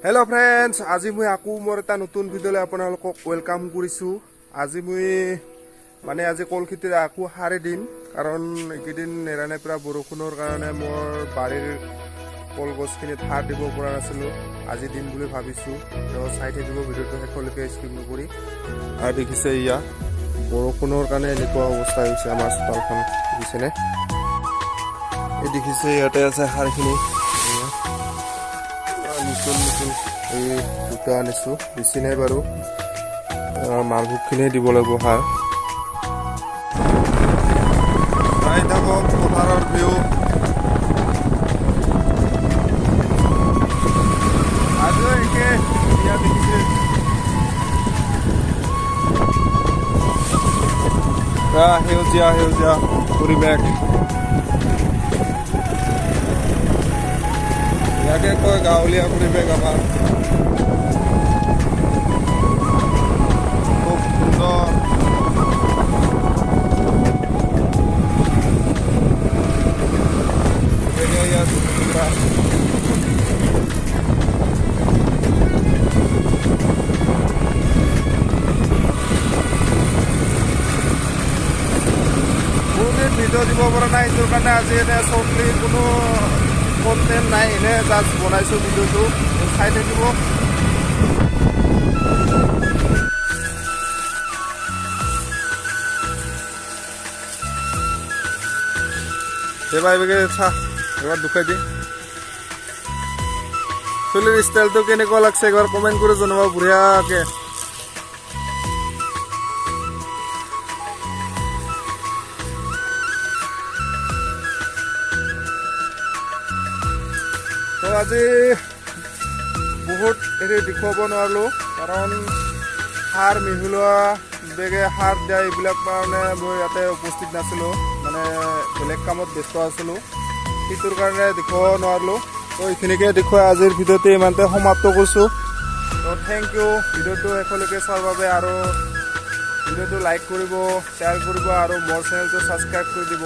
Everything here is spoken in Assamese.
हेलो फ्रेंड्स, आज मैं आकू मोर एटा नतुन भिडिओले आपनालोকক वेलकाम करिछु। आज मैं आज कल खेतिर आकू हारे दिन कारण एकेदिन नेराने पुरा बरषुणर कारणे मोर बारीर कल गछखिनित हार দিব পৰা নাছিলো। আজি দিন বুলি ভাবিছো তো চাই থাকিব ভিডিওটো শেষলৈকে স্কিপ নকৰি। আৰু দেখিছে ইয়া বৰষুণৰ কাৰণে এনেকুৱা অৱস্থা হৈছে আমাৰ চোতালখন দেখিছেনে। এই দেখিছে ইয়াতে আছে হাৰখিনি নতুন নতুন এই দুটা আনিছো বেছি নাই বাৰু মালভোগখিনি দিব লাগিব সাৰ। চাই থাকক পথাৰৰ ভিউ। আজিও একে ইয়াত দেখিছে সেউজীয়া সেউজীয়া পৰিৱেশ। ইয়াকে কয় গাঁৱলীয়া পৰিৱেশ আমাৰ। খুব সুন্দৰ ভিডিঅ' দিব পৰা নাই, এইটোৰ কাৰণে আজি এনে শ্বৰ্টলি কোনো কণ্টেণ্ট নাই, এনে জাষ্ট বনাইছোঁ ভিডিঅ'টো চাই থাকিব। এবাৰ চা এবাৰ দুখাই দি চুলিৰ ষ্টাইলটো কেনেকুৱা লাগছে এবাৰ কমেণ্ট কৰি জনাব বঢ়িয়াকে। তো আজি বহুত হেৰি দেখুৱাব নোৱাৰিলোঁ কাৰণ সাৰ মিহলোৱা বেগে সাৰ দিয়া এইবিলাক কাৰণে মই ইয়াতে উপস্থিত নাছিলোঁ, মানে বেলেগ কামত ব্যস্ত আছিলোঁ, সেইটোৰ কাৰণে দেখুৱাব নোৱাৰিলোঁ। তো এইখিনিকে দেখুৱাই আজিৰ ভিডিঅ'টো ইমানতে সমাপ্ত কৰিছোঁ। তো থেংক ইউ ভিডিঅ'টো শেষলৈকে চোৱাৰ বাবে। আৰু ভিডিঅ'টো লাইক কৰিব, শ্বেয়াৰ কৰিব আৰু মোৰ চেনেলটো ছাবস্ক্ৰাইব কৰি দিব।